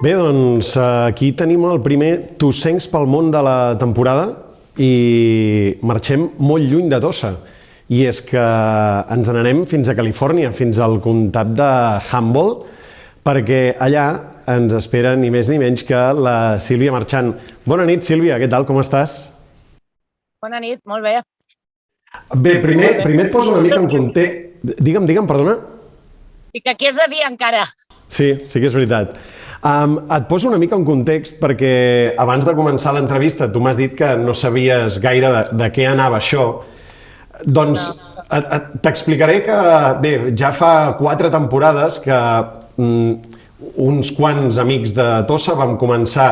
Bé, doncs aquí tenim el primer Tossencs pel món de la temporada i marxem molt lluny de Tossa. I és que ens n'anem fins a Califòrnia, fins al comtat de Humboldt, perquè allà ens espera ni més ni menys que la Sílvia Marchant. Bona nit, Sílvia, què tal, com estàs? Bona nit, molt bé. Bé, primer et poso una mica en context. Digue'm, perdona. I que aquí és de dia encara. Sí que és veritat. Et poso una mica en context perquè abans de començar l'entrevista tu m'has dit que no sabies gaire de què anava això. Doncs t'explicaré que, bé, ja fa 4 temporades que uns quants amics de Tossa vam començar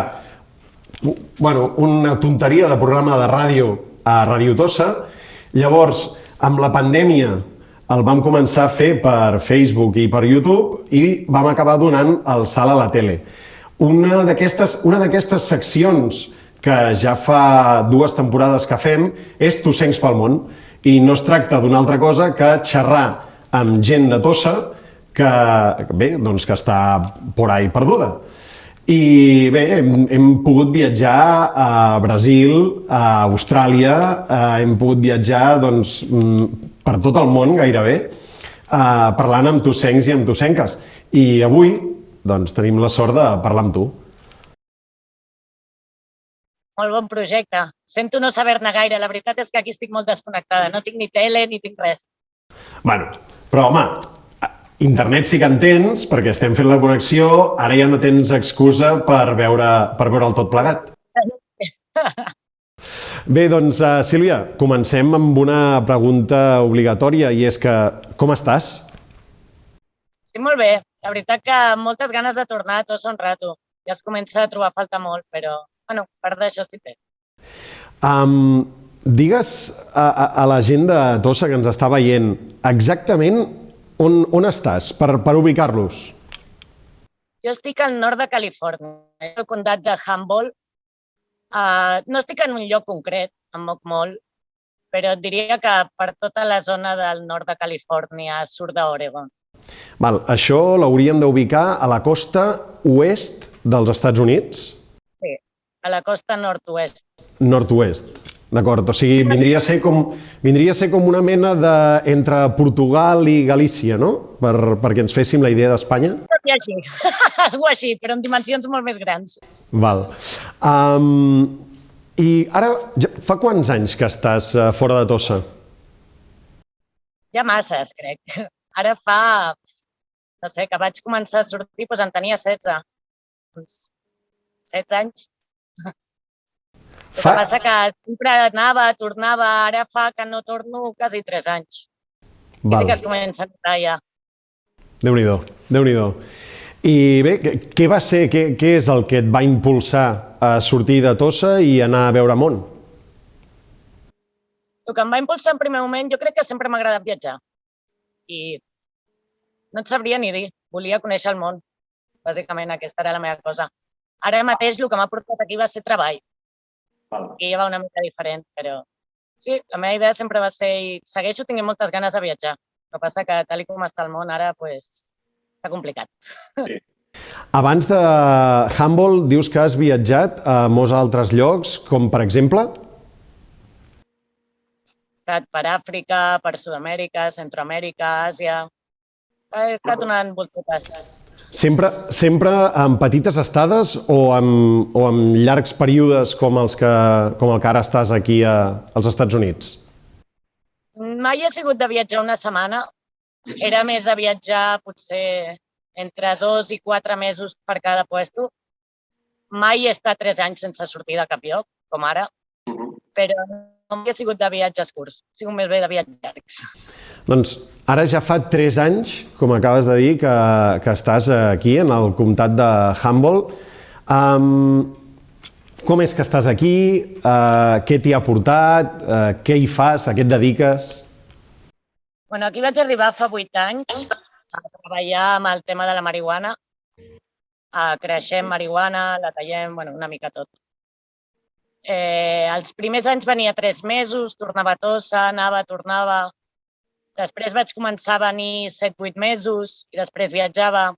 una tonteria de programa de ràdio a Ràdio Tossa. Llavors, amb la pandèmia el vam començar a fer per Facebook i per YouTube i vam acabar donant el salt a la tele. Una d'aquestes seccions que ja fa 2 temporades que fem és Tossencs pel món i no es tracta d'una altra cosa que xerrar amb gent de Tossa que està por ahí perduda. I bé, hem pogut viatjar a Brasil, a Austràlia, hem pogut viatjar per tot el món gairebé, parlant amb tossencs i amb tossenques. I avui tenim la sort de parlar amb tu. Molt bon projecte. Sento no saber-ne gaire. La veritat és que aquí estic molt desconnectada. No tinc ni tele ni tinc res. Bueno, però home, internet sí que en tens, perquè estem fent la connexió, ara ja no tens excusa per veure'l tot plegat. Bé, doncs, Sílvia, comencem amb una pregunta obligatòria, i és que, com estàs? Estic molt bé. La veritat que amb moltes ganes de tornar a Tossa un rato. Ja es comença a trobar a falta molt, però, bueno, per d'això estic bé. Digues a la gent de Tossa que ens està veient exactament on estàs, per ubicar-los? Jo estic al nord de Califòrnia, al comtat de Humboldt. No estic en un lloc concret, em moc molt, però et diria que per tota la zona del nord de Califòrnia, sud d'Oregon. Això l'hauríem d'ubicar a la costa oest dels Estats Units? Sí, a la costa nord-oest. Nord-oest, d'acord. O sigui, vindria a ser com una mena entre Portugal i Galícia, no? Perquè ens féssim la idea d'Espanya? Tot i així, algo així, però amb dimensions molt més grans. Val. I ara, fa quants anys que estàs fora de Tossa? Ja masses, crec. Ara fa, no sé, que vaig començar a sortir, doncs en tenia 16. Uns 16 anys. El que passa que sempre anava, tornava, ara fa que no torno quasi 3 anys. I sí que es comença a notar ja. Déu-n'hi-do, Déu-n'hi-do. I bé, què va ser, què és el que et va impulsar a sortir de Tossa i anar a veure món? El que em va impulsar en primer moment, jo crec que sempre m'ha agradat viatjar. I no et sabria ni dir, volia conèixer el món. Bàsicament, aquesta era la meva cosa. Ara mateix el que m'ha portat aquí va ser treball. I ja va una mica diferent, però sí, la meva idea sempre va ser, i segueixo tenint moltes ganes de viatjar. El que passa que tal com està el món ara, està complicat. Sí. Abans de Humboldt, dius que has viatjat a molts altres llocs, com per exemple? He estat per Àfrica, per Sud-amèrica, Centroamèrica, Àsia. He estat donant voltes. Sempre amb petites estades o amb llargs períodes com el que ara estàs aquí als Estats Units? Mai he sigut de viatjar una setmana. Era més de viatjar potser entre 2 i 4 mesos per cada puesto. Mai he estat 3 anys sense sortir de cap lloc, com ara, però no he sigut de viatges curts, he sigut més bé de viatges llargs. Doncs ara ja fa 3 anys, com acabes de dir, que estàs aquí, en el comtat de Humboldt. Com és que estàs aquí? Què t'hi ha portat? Què hi fas? A què et dediques? Aquí vaig arribar fa 8 anys a treballar amb el tema de la marihuana. Creixem marihuana, la tallem, una mica tot. Els primers anys venia 3 mesos, tornava a Tossa, anava, tornava. Després vaig començar a venir 7-8 mesos i després viatjava.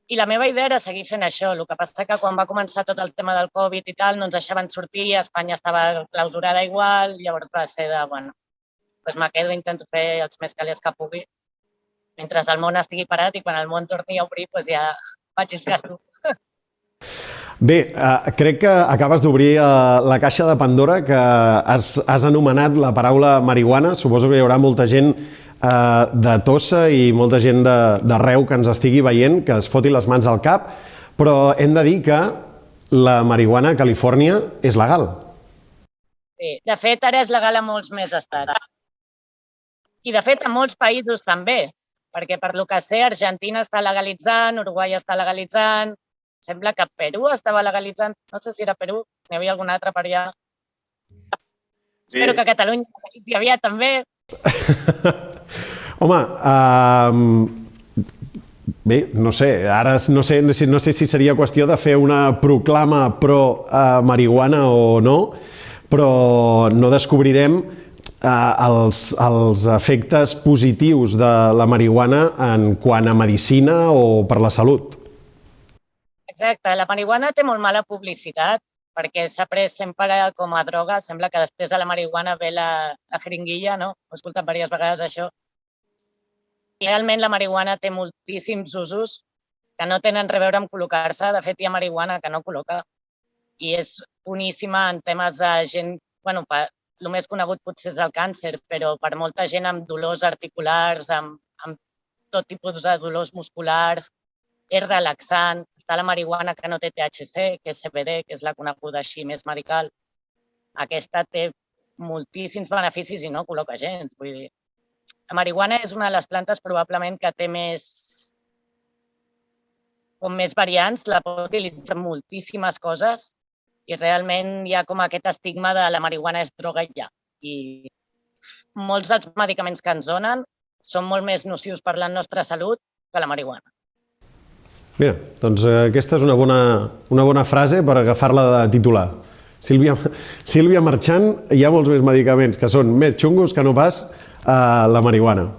I la meva idea era seguir fent això. El que passa que quan va començar tot el tema del Covid i tal, no ens deixaven sortir, Espanya estava clausurada igual, llavors va ser de, bueno, doncs me quedo, intento fer els més calés que pugui, mentre el món estigui parat i quan el món torni a obrir, doncs ja faig els gastos. Bé, crec que acabes d'obrir la caixa de Pandora, que has anomenat la paraula marihuana. Suposo que hi haurà molta gent de Tossa i molta gent d'arreu que ens estigui veient, que es foti les mans al cap, però hem de dir que la marihuana a Califòrnia és legal. Sí, de fet, ara és legal a molts més estats. I, de fet, a molts països també, perquè per lo que sé, Argentina està legalitzant, Uruguai està legalitzant, sembla que Perú estava legalitzant, no sé si era Perú, n'hi havia algun altre per allà. Sí. Espero que Catalunya legalitzi aviat també. Home, bé, no sé, ara no sé si seria qüestió de fer una proclama pro marihuana o no, però no descobrirem els efectes positius de la marihuana en quant a medicina o per la salut. Exacte, la marihuana té molt mala publicitat perquè s'ha pres sempre com a droga. Sembla que després de la marihuana ve la jeringuilla, no? Ho he escoltat diverses vegades, això. Realment la marihuana té moltíssims usos que no tenen res a veure amb col·locar-se. De fet, hi ha marihuana que no col·loca i és boníssima en temes de gent... Bueno, el més conegut potser és el càncer, però per molta gent amb dolors articulars, amb tot tipus de dolors musculars, és relaxant. Està la marihuana que no té THC, que és CBD, que és la coneguda així més medical. Aquesta té moltíssims beneficis i no col·loca gens. Vull dir, la marihuana és una de les plantes probablement que té més variants, la pot utilitzar en moltíssimes coses i realment hi ha com aquest estigma de la marihuana és droga i ja. I molts dels medicaments que ens donen són molt més nocius per la nostra salut que la marihuana. Mira, doncs aquesta és una bona frase per agafar-la de titular. Sílvia Marchant, hi ha molts més medicaments que són més xungos que no pas la marihuana.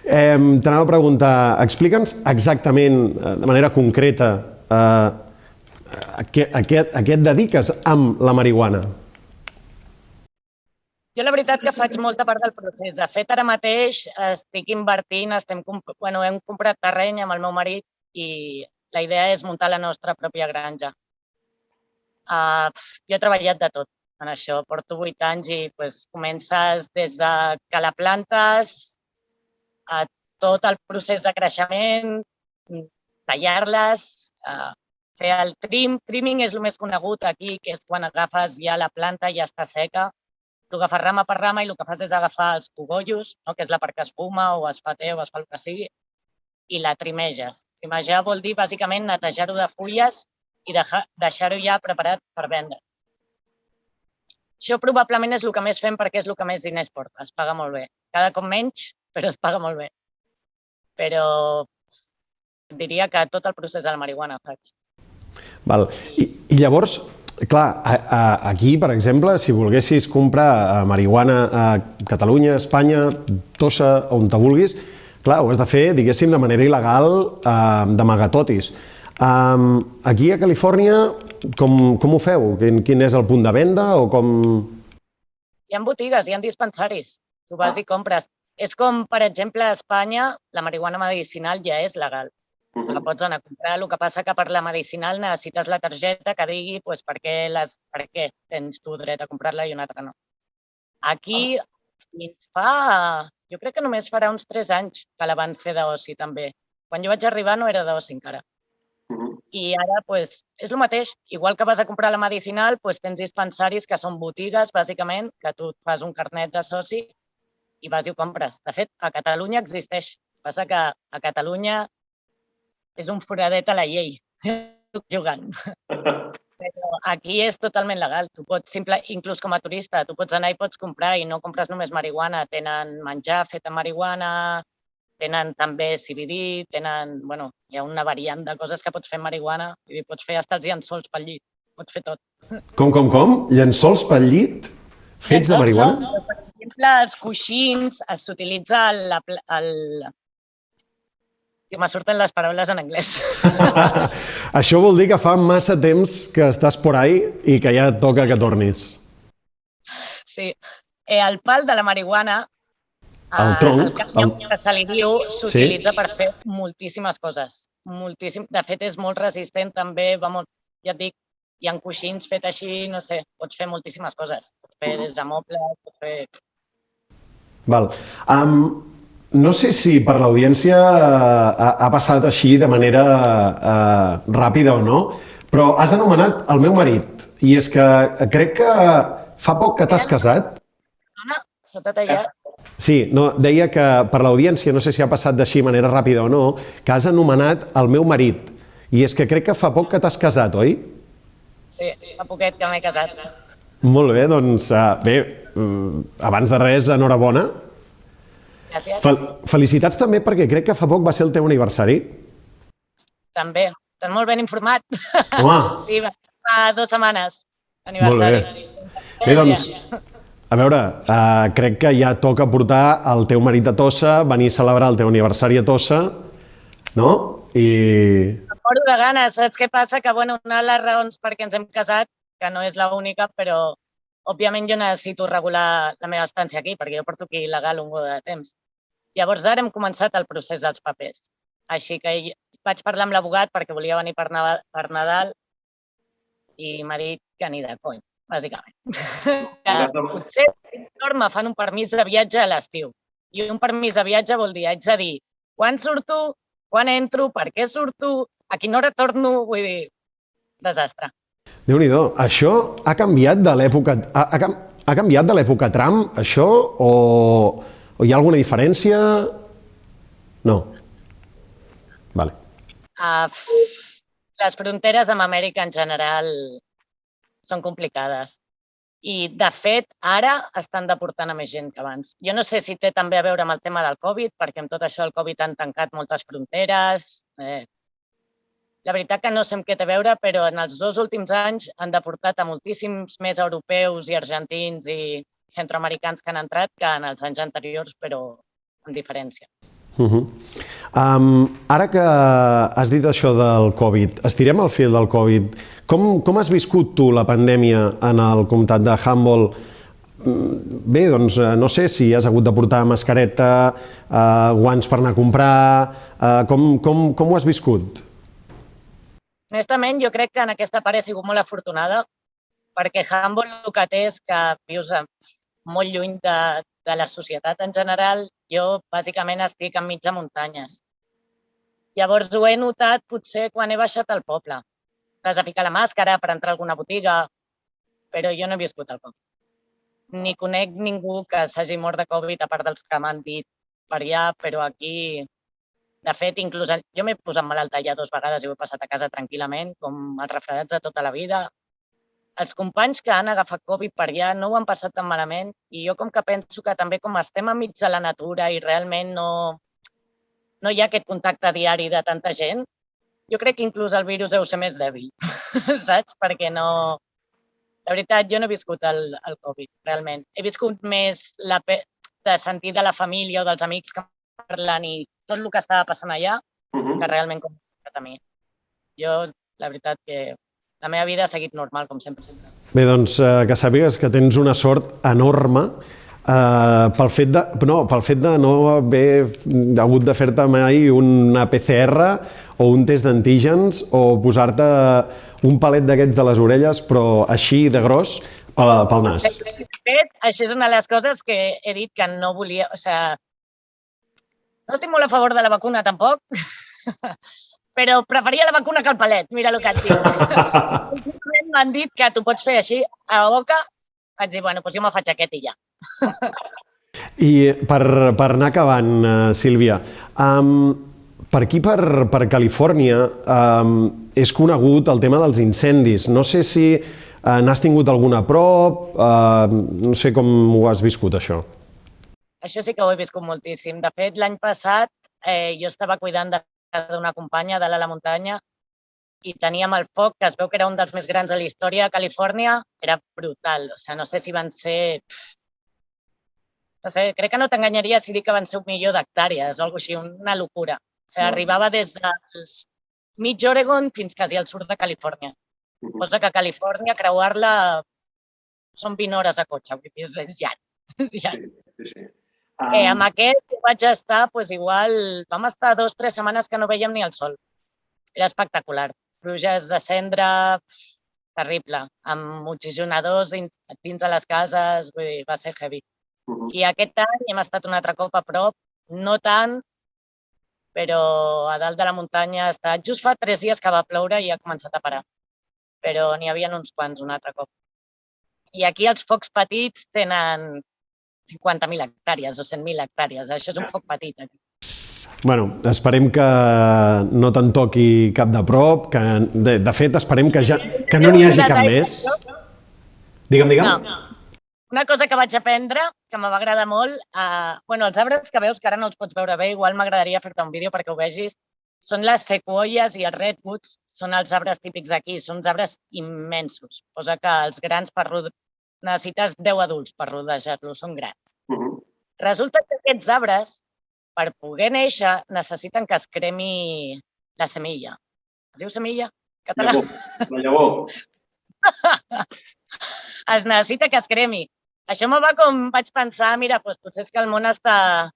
T'anava a preguntar, explica'ns exactament, de manera concreta, a què et dediques amb la marihuana? Jo la veritat que faig molta part del procés. De fet, ara mateix estic invertint, hem comprat terreny amb el meu marit i la idea és muntar la nostra pròpia granja. Jo he treballat de tot en això, porto 8 anys i comences des de calar plantes a tot el procés de creixement, tallar-les, fer el trim. Trimming és el més conegut aquí, que és quan agafes ja la planta i ja està seca. Tu agafes rama per rama i el que fas és agafar els cogollos, que és la part que es fuma o es fa té o es fa el que sigui, i la trimeges. Trimejar vol dir, bàsicament, netejar-ho de fulles i deixar-ho ja preparat per vendre. Això probablement és el que més fem perquè és el que més diners porta. Es paga molt bé. Cada cop menys, però es paga molt bé. Però diria que tot el procés de la marihuana faig. I llavors, clar, aquí, per exemple, si volguessis comprar marihuana a Catalunya, Espanya, Tossa, on te vulguis, clar, ho has de fer, diguéssim, de manera il·legal, d'amagatotis. Aquí a Califòrnia, com ho feu? Quin és el punt de venda o com...? Hi ha botigues, hi ha dispensaris. Tu vas i compres. És com, per exemple, a Espanya, la marihuana medicinal ja és legal. Te la pots anar a comprar. El que passa que per la medicinal necessites la targeta que digui per què tens tu dret a comprar-la i un altre no. Aquí, jo crec que només farà uns 3 anys que la van fer d'oci també. Quan jo vaig arribar no era d'oci encara. I ara és el mateix. Igual que vas a comprar la medicinal, tens dispensaris que són botigues, bàsicament, que tu fas un carnet de soci i vas i ho compres. De fet, a Catalunya existeix. El que passa que a Catalunya és un foradet a la llei, jugant. Però aquí és totalment legal. Tu pots, inclús com a turista, tu pots anar i pots comprar i no compres només marihuana. Tenen menjar fet amb marihuana, tenen també CBD, hi ha una variant de coses que pots fer amb marihuana. Pots fer fins els llençols pel llit, pots fer tot. Com? Llençols pel llit? Fets de marihuana? Per exemple, els coixins, s'utilitza que me surten les paraules en anglès. Això vol dir que fa massa temps que estàs por ahí i que ja et toca que tornis. Sí. El pal de la marihuana, El tronc, el canyam que se li diu, s'utilitza Sí. per fer moltíssimes coses. De fet, és molt resistent també, ja et dic, hi ha coixins fet així, no sé, pots fer moltíssimes coses. Pots fer des de mobles, pots fer... Val. No sé si per l'audiència ha passat així de manera ràpida o no, però has anomenat el meu marit. I és que crec que fa poc que t'has casat. Dona, s'ha tallat. Sí, no, deia que per l'audiència, no sé si ha passat d'així de manera ràpida o no, que has anomenat el meu marit. I és que crec que fa poc que t'has casat, oi? Sí, fa poquet que m'he casat. Molt bé, doncs bé, abans de res, enhorabona. Gràcies. Felicitats també perquè crec que fa poc va ser el teu aniversari. També. Estàs molt ben informat. Home, Sí, fa 2 setmanes. molt bé. Aniversari. Bé, doncs, a veure, crec que ja toca portar el teu marit a Tossa, venir a celebrar el teu aniversari a Tossa, no? I... Moro de ganes. Saps què passa? Que, bueno, una de les raons per què ens hem casat, que no és l'única, però òbviament jo necessito regular la meva estància aquí, perquè jo porto aquí il·legal un go de temps. Llavors ara hem començat el procés dels papers. Així que vaig parlar amb l'abogat perquè volia venir per Nadal i m'ha dit que ni de cony, bàsicament. Que potser me fan un permís de viatge a l'estiu. I un permís de viatge vol dir, haig de dir, quan surto, quan entro, per què surto, a quina hora torno, vull dir, desastre. Déu-n'hi-do, això ha canviat de l'època... Ha canviat de l'època Trump, això, o hi ha alguna diferència? No. Vale. Les fronteres amb Amèrica en general són complicades. I, de fet, ara estan deportant a més gent que abans. Jo no sé si té també a veure amb el tema del Covid, perquè amb tot això del Covid han tancat moltes fronteres. La veritat que no sé amb què té a veure, però en els 2 últims anys han deportat a moltíssims més europeus i argentins i centroamericans que han entrat que en els anys anteriors, però amb diferència. Ara que has dit això del Covid, estirem el fil del Covid. Com has viscut tu la pandèmia en el comtat de Humboldt? Bé, doncs no sé si has hagut de portar mascareta, guants per anar a comprar... Com ho has viscut? Honestament, jo crec que en aquesta part he sigut molt afortunada perquè Humboldt el que té és que vius molt lluny de la societat en general. Jo, bàsicament, estic enmig de muntanyes. Llavors, ho he notat potser quan he baixat al poble. T'has de ficar la màscara per entrar a alguna botiga, però jo no he viscut el Covid. Ni conec ningú que s'hagi mort de Covid, a part dels que m'han dit per allà, però aquí... De fet, inclús jo m'he posat malalta ja 2 vegades i ho he passat a casa tranquil·lament, com els refredats de tota la vida. Els companys que han agafat Covid per allà no ho han passat tan malament i jo com que penso que també com estem enmig de la natura i realment no hi ha aquest contacte diari de tanta gent, jo crec que inclús el virus deu ser més dèbil, saps? Perquè no... La veritat, jo no he viscut el Covid, realment. He viscut més de sentir de la família o dels amics que parlen i tot el que estava passant allà, que realment com a mi. Jo, la veritat, que la meva vida ha seguit normal, com sempre. Bé, doncs que sàpigues que tens una sort enorme pel fet de no haver hagut de fer-te mai una PCR o un test d'antígens o posar-te un palet d'aquests de les orelles, però així de gros pel nas. De fet, això és una de les coses que he dit que no volia... O sigui, no estic molt a favor de la vacuna, tampoc, però preferia la vacuna que el palet, mira el que et dic. M'han dit que t'ho pots fer així, a la boca, vaig dir, bueno, doncs jo me faig aquest i ja. I per anar acabant, Sílvia, per aquí, per Califòrnia, és conegut el tema dels incendis. No sé si n'has tingut algun a prop, no sé com ho has viscut, això. Això sí que ho he viscut moltíssim. De fet, l'any passat jo estava cuidant d'una companya dalt a la muntanya i teníem el foc, que es veu que era un dels més grans de la història a Califòrnia. Era brutal. O sigui, no sé si van ser... No sé, crec que no t'enganyaria si dic que van ser 1 milió d'hectàrees o alguna cosa així, una locura. sigui, arribava des del mig Oregon fins quasi al sud de Califòrnia. Cosa que a Califòrnia, creuar-la són 20 hores a cotxe, vull dir, és llarg. Amb aquest vaig estar, igual, vam estar 2 o 3 setmanes que no veiem ni el sol. Era espectacular. Pluges de cendra, terrible, amb oxigenadors dins de les cases, vull dir, va ser heavy. I aquest any hem estat un altre cop a prop, no tant, però a dalt de la muntanya ha estat... Just fa 3 dies que va ploure i ha començat a parar, però n'hi havia uns quants un altre cop. I aquí els focs petits tenen 50.000 hectàrees o 100.000 hectàrees. Això és un foc petit. Bueno, esperem que no te'n toqui cap de prop, que de fet esperem que no n'hi hagi cap més. Digue'm. No. Una cosa que vaig aprendre, que me va agradar molt, els arbres que veus, que ara no els pots veure bé, igual m'agradaria fer-te un vídeo perquè ho vegis, són les sequoies i els redwoods, són els arbres típics d'aquí, són uns arbres immensos, cosa que els grans necessites 10 adults per rodejar-los, són grans. Resulta que aquests arbres, per poder néixer, necessiten que es cremi la semilla. Es diu semilla? Català? La llavor. Es necessita que es cremi. Això me va com vaig pensar, mira, potser és que el món està...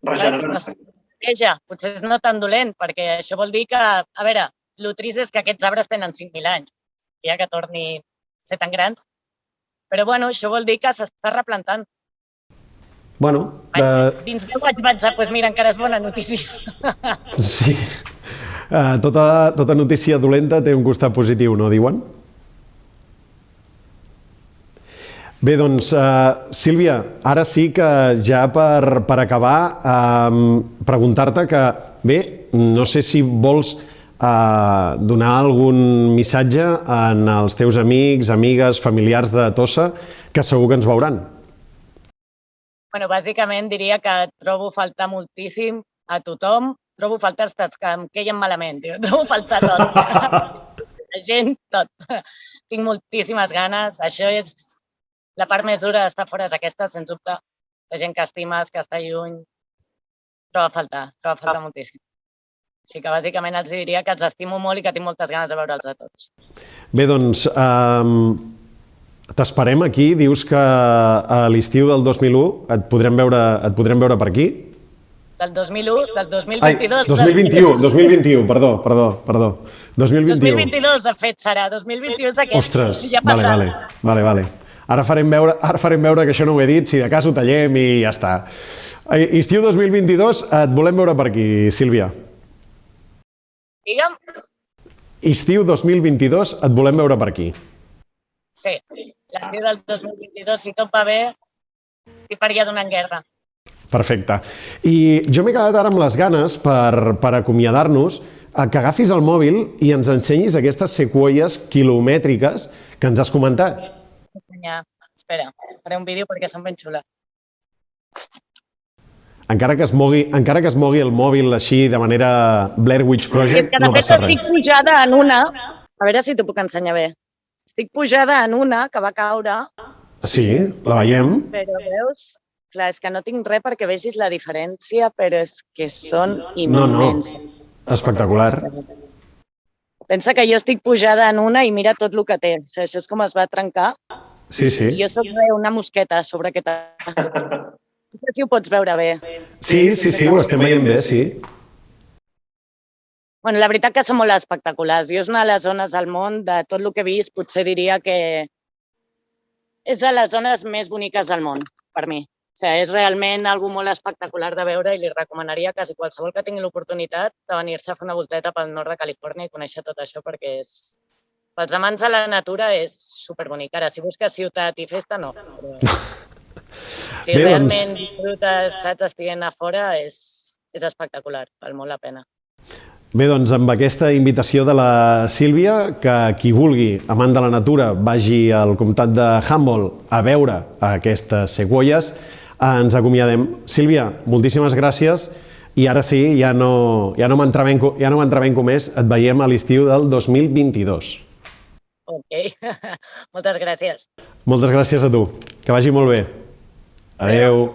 Regenerant-se. Potser és no tan dolent, perquè això vol dir que, a veure, el trist és que aquests arbres tenen 5.000 anys, ja que torni a ser tan grans. Però, bueno, això vol dir que s'està replantant. Bueno... Dins 10 anys vaig dir, mira, encara és bona notícia. Sí. Tota notícia dolenta té un costat positiu, no diuen? Bé, doncs, Sílvia, ara sí que ja per acabar, preguntar-te que, bé, no sé si vols donar algun missatge als teus amics, amigues, familiars de Tossa, que segur que ens veuran. Bueno, bàsicament diria que trobo faltar moltíssim a tothom, trobo faltar els que em queien malament, trobo faltar tot. La gent, tot. Tinc moltíssimes ganes, això és... La part més dura d'estar fora és aquesta, sens dubte. La gent que estimes, que està lluny, troba a faltar moltíssim. Així que bàsicament els diria que els estimo molt i que tinc moltes ganes de veure'ls a tots. Bé, doncs, t'esperem aquí. Dius que a l'estiu del 2001 et podrem veure per aquí. Del 2001, del 2022. 2021, perdó. 2022, de fet, serà. 2021 és aquest. Ostres, ja vale. Ara farem veure que això no ho he dit, si de cas ho tallem i ja està. Estiu 2022 et volem veure per aquí, Sílvia. Digue'm. Estiu 2022 et volem veure per aquí. Sí, l'estiu del 2022, si tot va bé, hi faria donant guerra. Perfecte. I jo m'he quedat ara amb les ganes, per acomiadar-nos, que agafis el mòbil i ens ensenyis aquestes sequoies quilomètriques que ens has comentat. Espera, faré un vídeo perquè són ben xules. Encara que es mogui el mòbil així de manera Blair Witch Project, no passa res. Estic pujada en una, a veure si t'ho puc ensenyar bé. Estic pujada en una que va caure. Sí, la veiem. Però veus, clar, és que no tinc res perquè vegis la diferència, però és que són immenses. No, espectacular. Pensa que jo estic pujada en una i mira tot el que té. O sigui, això és com es va trencar. Sí. I jo soc una mosqueta sobre aquesta... No sé si ho pots veure bé. Sí, ho estem veient bé, sí. Bueno, la veritat que són molt espectaculars. Jo és una de les zones al món, de tot el que he vist, potser diria que és de les zones més boniques del món, per mi. O sigui, és realment algo molt espectacular de veure i li recomanaria a quasi qualsevol que tingui l'oportunitat de venir-se a fer una volteta pel nord de Califòrnia i conèixer tot això perquè pels amants de la natura és superbonic. Ara, si busques ciutat i festa, no. Però si realment disfrutes, saps, estiguent a fora, és espectacular, val molt la pena. Bé, doncs amb aquesta invitació de la Sílvia, que qui vulgui, amant de la natura, vagi al comtat de Humboldt a veure aquestes sequoies, ens acomiadem. Sílvia, moltíssimes gràcies i ara sí, ja no m'entrevenco més, et veiem a l'estiu del 2022. Ok, moltes gràcies. Moltes gràcies a tu, que vagi molt bé. Adéu.